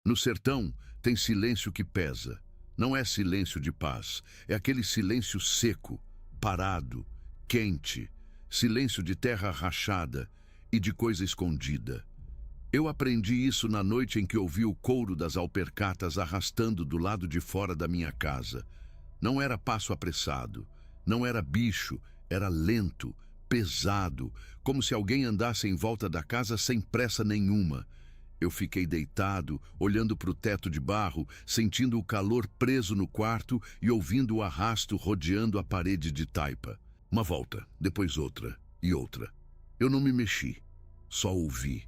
No sertão tem silêncio que pesa. Não é silêncio de paz, é aquele silêncio seco, parado, quente, silêncio de terra rachada e de coisa escondida. Eu aprendi isso na noite em que ouvi o couro das alpercatas arrastando do lado de fora da minha casa. Não era passo apressado, não era bicho, era lento, pesado, como se alguém andasse em volta da casa sem pressa nenhuma. Eu fiquei deitado, olhando para o teto de barro, sentindo o calor preso no quarto e ouvindo o arrasto rodeando a parede de taipa. Uma volta, depois outra e outra. Eu não me mexi, só ouvi.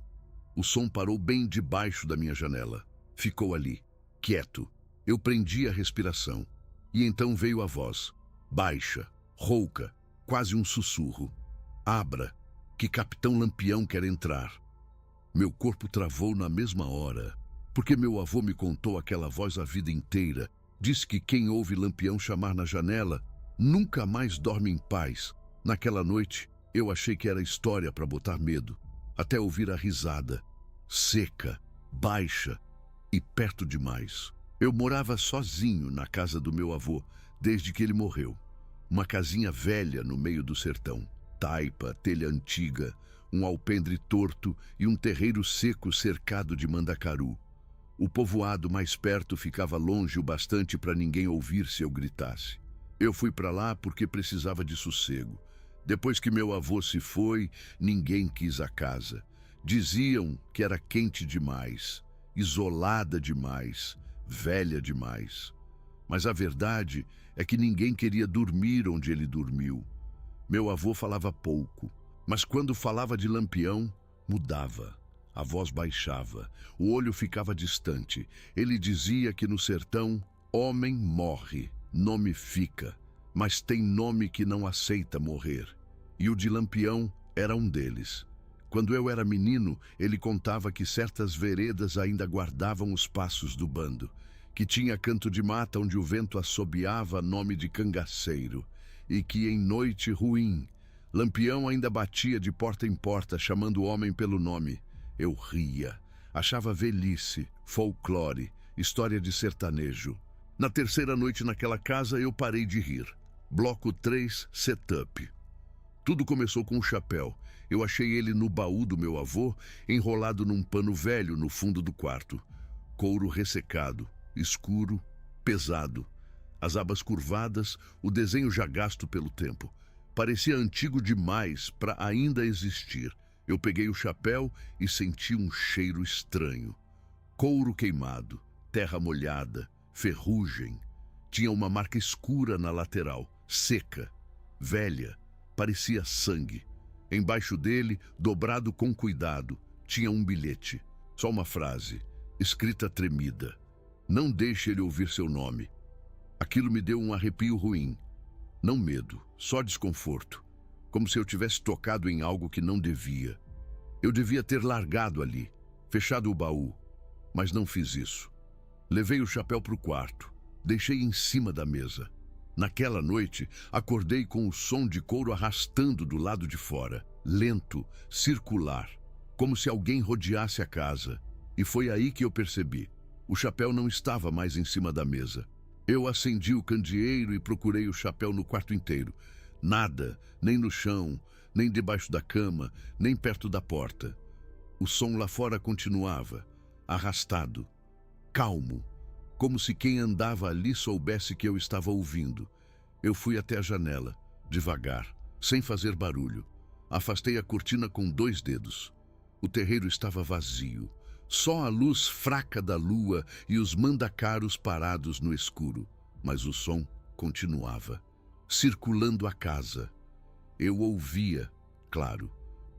O som parou bem debaixo da minha janela. Ficou ali, quieto. Eu prendi a respiração. E então veio a voz, baixa, rouca, quase um sussurro. Abra, que Capitão Lampião quer entrar. Meu corpo travou na mesma hora, porque meu avô me contou aquela voz a vida inteira. Disse que quem ouve Lampião chamar na janela nunca mais dorme em paz. Naquela noite, eu achei que era história para botar medo, até ouvir a risada, seca, baixa e perto demais. Eu morava sozinho na casa do meu avô, desde que ele morreu. Uma casinha velha no meio do sertão. Taipa, telha antiga, um alpendre torto e um terreiro seco cercado de mandacaru. O povoado mais perto ficava longe o bastante para ninguém ouvir se eu gritasse. Eu fui para lá porque precisava de sossego. Depois que meu avô se foi, ninguém quis a casa. Diziam que era quente demais, isolada demais, velha demais. Mas a verdade é que ninguém queria dormir onde ele dormiu. Meu avô falava pouco, mas quando falava de Lampião, mudava. A voz baixava, o olho ficava distante. Ele dizia que no sertão, homem morre, nome fica, mas tem nome que não aceita morrer. E o de Lampião era um deles. Quando eu era menino, ele contava que certas veredas ainda guardavam os passos do bando, que tinha canto de mata onde o vento assobiava nome de cangaceiro, e que em noite ruim, Lampião ainda batia de porta em porta, chamando o homem pelo nome. Eu ria, achava velhice, folclore, história de sertanejo. Na terceira noite naquela casa, eu parei de rir. Bloco 3, setup. Tudo começou com um chapéu. Eu achei ele no baú do meu avô, enrolado num pano velho no fundo do quarto. Couro ressecado, escuro, pesado. As abas curvadas, o desenho já gasto pelo tempo. Parecia antigo demais para ainda existir. Eu peguei o chapéu e senti um cheiro estranho. Couro queimado, terra molhada, ferrugem. Tinha uma marca escura na lateral, seca, velha, parecia sangue. Embaixo dele, dobrado com cuidado, tinha um bilhete. Só uma frase, escrita tremida. Não deixe ele ouvir seu nome. Aquilo me deu um arrepio ruim. Não medo, só desconforto. Como se eu tivesse tocado em algo que não devia. Eu devia ter largado ali, fechado o baú, mas não fiz isso. Levei o chapéu para o quarto, deixei em cima da mesa. Naquela noite, acordei com o som de couro arrastando do lado de fora, lento, circular, como se alguém rodeasse a casa. E foi aí que eu percebi. O chapéu não estava mais em cima da mesa. Eu acendi o candeeiro e procurei o chapéu no quarto inteiro. Nada, nem no chão, nem debaixo da cama, nem perto da porta. O som lá fora continuava, arrastado, calmo, como se quem andava ali soubesse que eu estava ouvindo. Eu fui até a janela, devagar, sem fazer barulho. Afastei a cortina com 2 dedos. O terreiro estava vazio. Só a luz fraca da lua e os mandacaros parados no escuro. Mas o som continuava, circulando a casa. Eu ouvia, claro,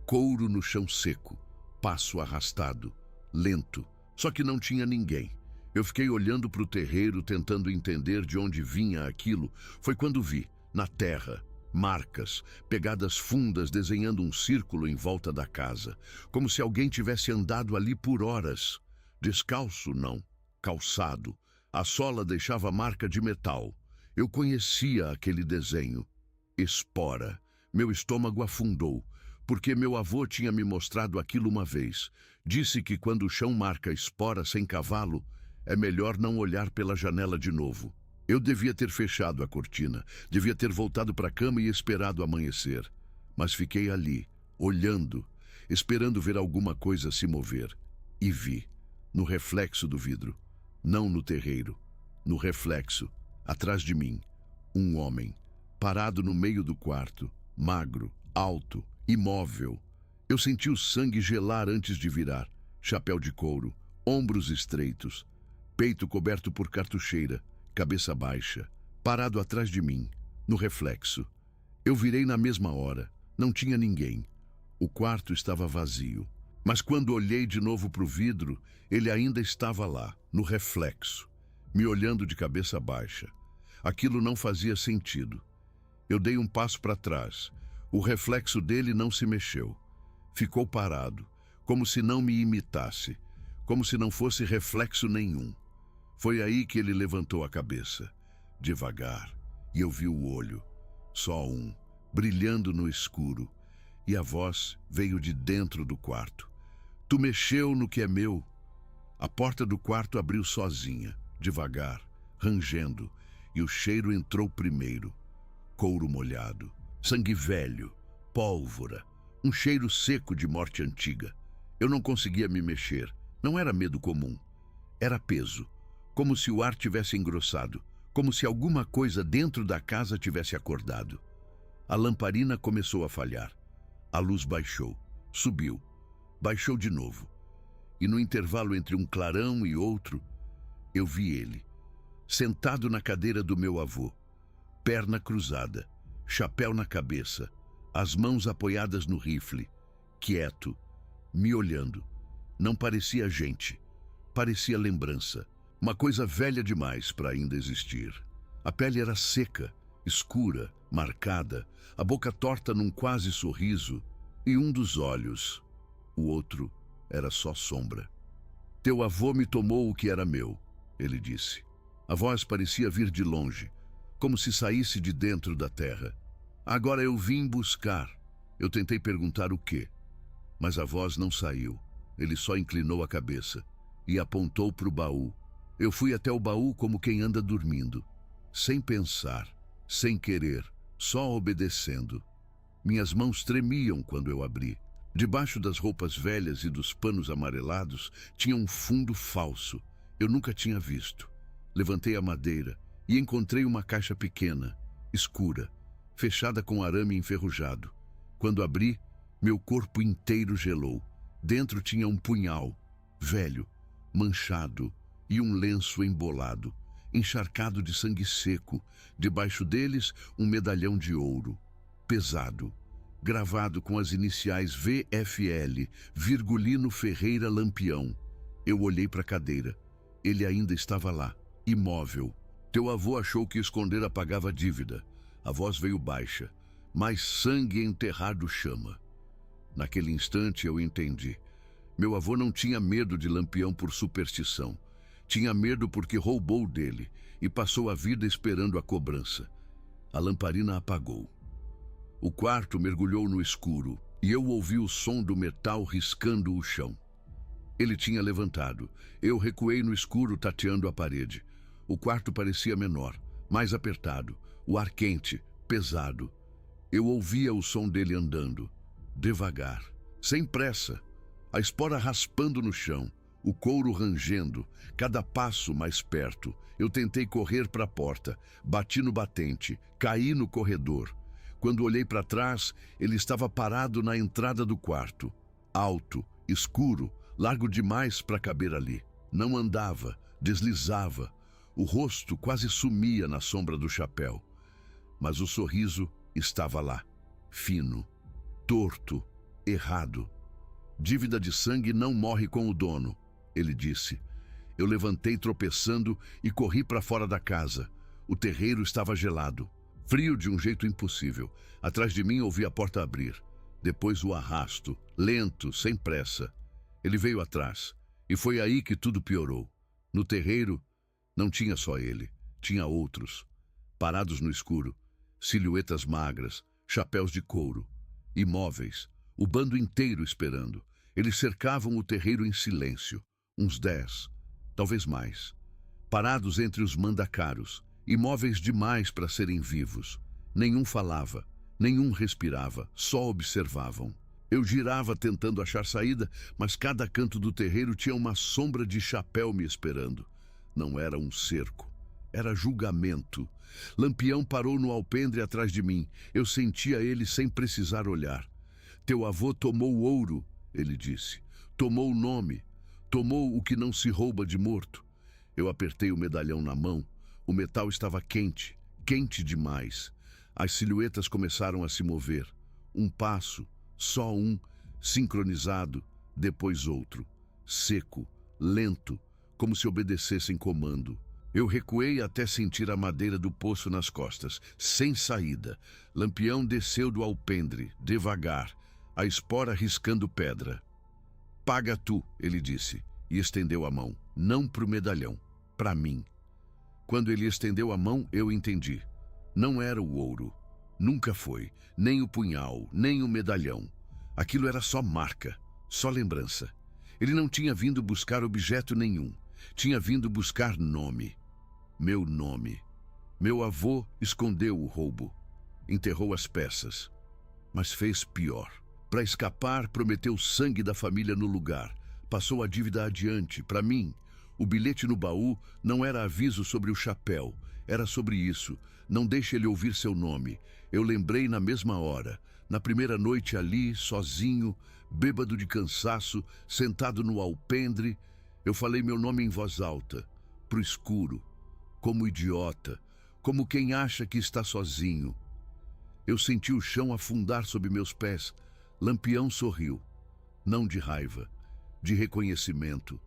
couro no chão seco, passo arrastado, lento, só que não tinha ninguém. Eu fiquei olhando para o terreiro, tentando entender de onde vinha aquilo. Foi quando vi, na terra, marcas, pegadas fundas desenhando um círculo em volta da casa, como se alguém tivesse andado ali por horas. Descalço, não, calçado. A sola deixava marca de metal. Eu conhecia aquele desenho. Espora. Meu estômago afundou, porque meu avô tinha me mostrado aquilo uma vez. Disse que quando o chão marca espora sem cavalo, é melhor não olhar pela janela de novo. Eu devia ter fechado a cortina, devia ter voltado para a cama e esperado amanhecer. Mas fiquei ali, olhando, esperando ver alguma coisa se mover. E vi, no reflexo do vidro, não no terreiro, no reflexo, atrás de mim, um homem, parado no meio do quarto, magro, alto, imóvel. Eu senti o sangue gelar antes de virar, chapéu de couro, ombros estreitos, peito coberto por cartucheira, cabeça baixa, parado atrás de mim, no reflexo. Eu virei na mesma hora, não tinha ninguém. O quarto estava vazio. Mas quando olhei de novo para o vidro, ele ainda estava lá, no reflexo, me olhando de cabeça baixa. Aquilo não fazia sentido. Eu dei um passo para trás. O reflexo dele não se mexeu. Ficou parado, como se não me imitasse, como se não fosse reflexo nenhum. Foi aí que ele levantou a cabeça, devagar, e eu vi o olho, só um, brilhando no escuro, e a voz veio de dentro do quarto. Tu mexeu no que é meu. A porta do quarto abriu sozinha, devagar, rangendo, e o cheiro entrou primeiro. Couro molhado, sangue velho, pólvora, um cheiro seco de morte antiga. Eu não conseguia me mexer. Não era medo comum. Era peso, como se o ar tivesse engrossado, como se alguma coisa dentro da casa tivesse acordado. A lamparina começou a falhar. A luz baixou, subiu, baixou de novo. E no intervalo entre um clarão e outro, eu vi ele, sentado na cadeira do meu avô, perna cruzada, chapéu na cabeça, as mãos apoiadas no rifle, quieto, me olhando. Não parecia gente, parecia lembrança, uma coisa velha demais para ainda existir. A pele era seca, escura, marcada, a boca torta num quase sorriso, e um dos olhos, o outro, era só sombra. Teu avô me tomou o que era meu, ele disse. A voz parecia vir de longe, como se saísse de dentro da terra. Agora eu vim buscar. Eu tentei perguntar o quê, mas a voz não saiu. Ele só inclinou a cabeça e apontou para o baú. Eu fui até o baú como quem anda dormindo, sem pensar, sem querer, só obedecendo. Minhas mãos tremiam quando eu abri. Debaixo das roupas velhas e dos panos amarelados tinha um fundo falso. Eu nunca tinha visto. Levantei a madeira e encontrei uma caixa pequena, escura, fechada com arame enferrujado. Quando abri, meu corpo inteiro gelou. Dentro tinha um punhal, velho, manchado, e um lenço embolado, encharcado de sangue seco. Debaixo deles, um medalhão de ouro, pesado, gravado com as iniciais VFL, Virgulino Ferreira Lampião. Eu olhei para a cadeira. Ele ainda estava lá, imóvel. Teu avô achou que esconder apagava a dívida. A voz veio baixa, mas sangue enterrado chama. Naquele instante eu entendi. Meu avô não tinha medo de Lampião por superstição. Tinha medo porque roubou dele e passou a vida esperando a cobrança. A lamparina apagou. O quarto mergulhou no escuro e eu ouvi o som do metal riscando o chão. Ele tinha levantado. Eu recuei no escuro, tateando a parede. O quarto parecia menor, mais apertado, o ar quente, pesado. Eu ouvia o som dele andando, devagar, sem pressa, a espora raspando no chão, o couro rangendo, cada passo mais perto. Eu tentei correr para a porta, bati no batente, caí no corredor. Quando olhei para trás, ele estava parado na entrada do quarto, alto, escuro, largo demais para caber ali. Não andava, deslizava. O rosto quase sumia na sombra do chapéu. Mas o sorriso estava lá, fino, torto, errado. Dívida de sangue não morre com o dono, ele disse. Eu levantei tropeçando e corri para fora da casa. O terreiro estava gelado, frio de um jeito impossível. Atrás de mim ouvi a porta abrir. Depois o arrasto, lento, sem pressa. Ele veio atrás, e foi aí que tudo piorou. No terreiro, não tinha só ele, tinha outros, parados no escuro, silhuetas magras, chapéus de couro, imóveis, o bando inteiro esperando. Eles cercavam o terreiro em silêncio, uns 10, talvez mais, parados entre os mandacaros, imóveis demais para serem vivos. Nenhum falava, nenhum respirava, só observavam. Eu girava tentando achar saída, mas cada canto do terreiro tinha uma sombra de chapéu me esperando. Não era um cerco, era julgamento. Lampião parou no alpendre atrás de mim. Eu sentia ele sem precisar olhar. Teu avô tomou ouro, ele disse. Tomou o nome. Tomou o que não se rouba de morto. Eu apertei o medalhão na mão. O metal estava quente, quente demais. As silhuetas começaram a se mover. Um passo, só um, sincronizado, depois outro. Seco, lento, como se obedecessem comando. Eu recuei até sentir a madeira do poço nas costas, sem saída. Lampião desceu do alpendre, devagar, a espora riscando pedra. Paga tu, ele disse, e estendeu a mão, não para o medalhão, para mim. Quando ele estendeu a mão, eu entendi. Não era o ouro. Nunca foi. Nem o punhal, nem o medalhão. Aquilo era só marca, só lembrança. Ele não tinha vindo buscar objeto nenhum. Tinha vindo buscar nome. Meu nome. Meu avô escondeu o roubo. Enterrou as peças. Mas fez pior. Para escapar, prometeu sangue da família no lugar. Passou a dívida adiante, para mim. O bilhete no baú não era aviso sobre o chapéu, era sobre isso. Não deixe ele ouvir seu nome. Eu lembrei na mesma hora, na primeira noite ali, sozinho, bêbado de cansaço, sentado no alpendre. Eu falei meu nome em voz alta, pro escuro, como idiota, como quem acha que está sozinho. Eu senti o chão afundar sob meus pés. Lampião sorriu, não de raiva, de reconhecimento.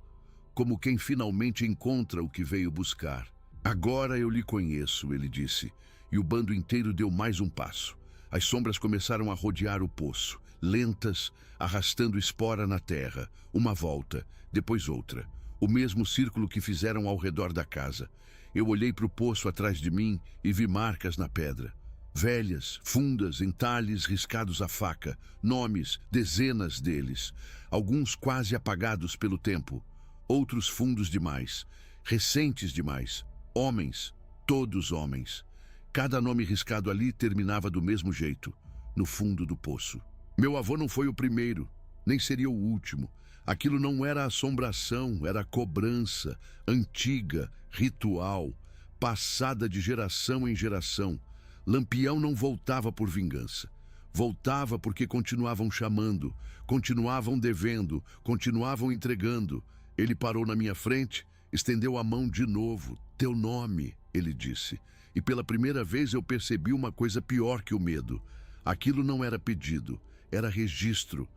Como quem finalmente encontra o que veio buscar. Agora eu lhe conheço, ele disse, e o bando inteiro deu mais um passo. As sombras começaram a rodear o poço, lentas, arrastando espora na terra. Uma volta, depois outra. O mesmo círculo que fizeram ao redor da casa. Eu olhei para o poço atrás de mim e vi marcas na pedra. Velhas, fundas, entalhes riscados à faca. Nomes, dezenas deles. Alguns quase apagados pelo tempo. Outros fundos demais, recentes demais, homens, todos homens. Cada nome riscado ali terminava do mesmo jeito, no fundo do poço. Meu avô não foi o primeiro, nem seria o último. Aquilo não era assombração, era cobrança, antiga, ritual, passada de geração em geração. Lampião não voltava por vingança. Voltava porque continuavam chamando, continuavam devendo, continuavam entregando. Ele parou na minha frente, estendeu a mão de novo. Teu nome, ele disse. E pela primeira vez eu percebi uma coisa pior que o medo. Aquilo não era pedido, era registro.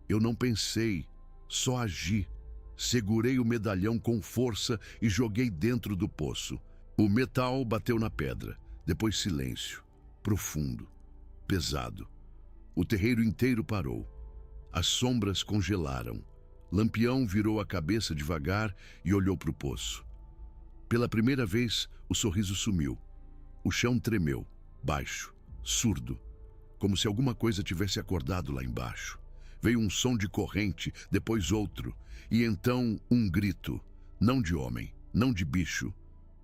Eu não pensei, só agi. Segurei o medalhão com força e joguei dentro do poço. O metal bateu na pedra, depois silêncio, profundo, pesado. O terreiro inteiro parou. As sombras congelaram. Lampião virou a cabeça devagar e olhou para o poço. Pela primeira vez, o sorriso sumiu. O chão tremeu, baixo, surdo, como se alguma coisa tivesse acordado lá embaixo. Veio um som de corrente, depois outro, e então um grito, não de homem, não de bicho.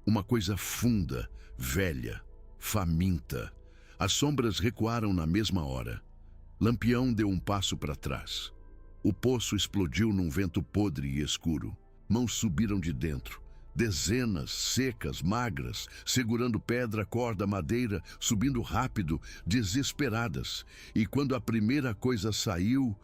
Uma coisa funda, velha, faminta. As sombras recuaram na mesma hora. Lampião deu um passo para trás. O poço explodiu num vento podre e escuro. Mãos subiram de dentro. Dezenas, secas, magras, segurando pedra, corda, madeira, subindo rápido, desesperadas. E quando a primeira coisa saiu,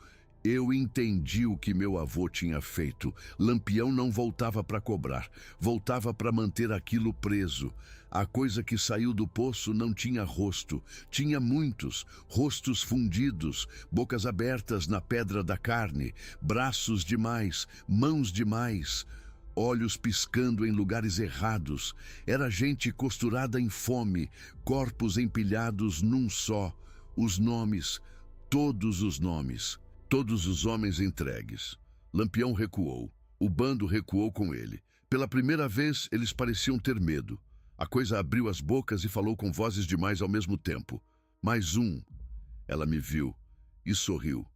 eu entendi o que meu avô tinha feito. Lampião não voltava para cobrar, voltava para manter aquilo preso. A coisa que saiu do poço não tinha rosto. Tinha muitos, rostos fundidos, bocas abertas na pedra da carne, braços demais, mãos demais, olhos piscando em lugares errados. Era gente costurada em fome, corpos empilhados num só. Os nomes, todos os nomes. Todos os homens entregues. Lampião recuou. O bando recuou com ele. Pela primeira vez, eles pareciam ter medo. A coisa abriu as bocas e falou com vozes demais ao mesmo tempo. Mais um. Ela me viu e sorriu.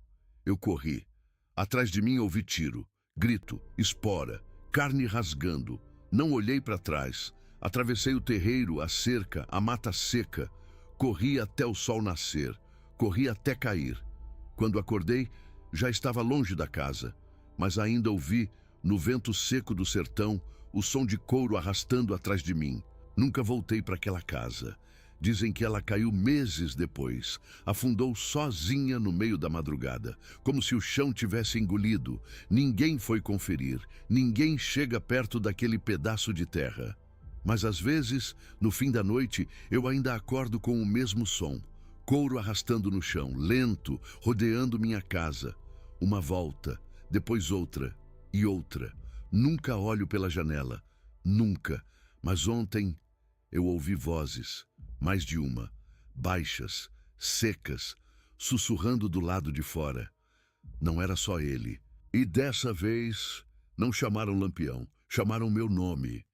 Eu corri. Atrás de mim ouvi tiro, grito, espora, carne rasgando. Não olhei para trás. Atravessei o terreiro, a cerca, a mata seca. Corri até o sol nascer. Corri até cair. Quando acordei, já estava longe da casa, mas ainda ouvi, no vento seco do sertão, o som de couro arrastando atrás de mim. Nunca voltei para aquela casa. Dizem que ela caiu meses depois, afundou sozinha no meio da madrugada, como se o chão tivesse engolido. Ninguém foi conferir, ninguém chega perto daquele pedaço de terra. Mas às vezes, no fim da noite, eu ainda acordo com o mesmo som. Couro arrastando no chão, lento, rodeando minha casa. Uma volta, depois outra e outra. Nunca olho pela janela, nunca. Mas ontem eu ouvi vozes, mais de uma, baixas, secas, sussurrando do lado de fora. Não era só ele. E dessa vez não chamaram Lampião, chamaram meu nome.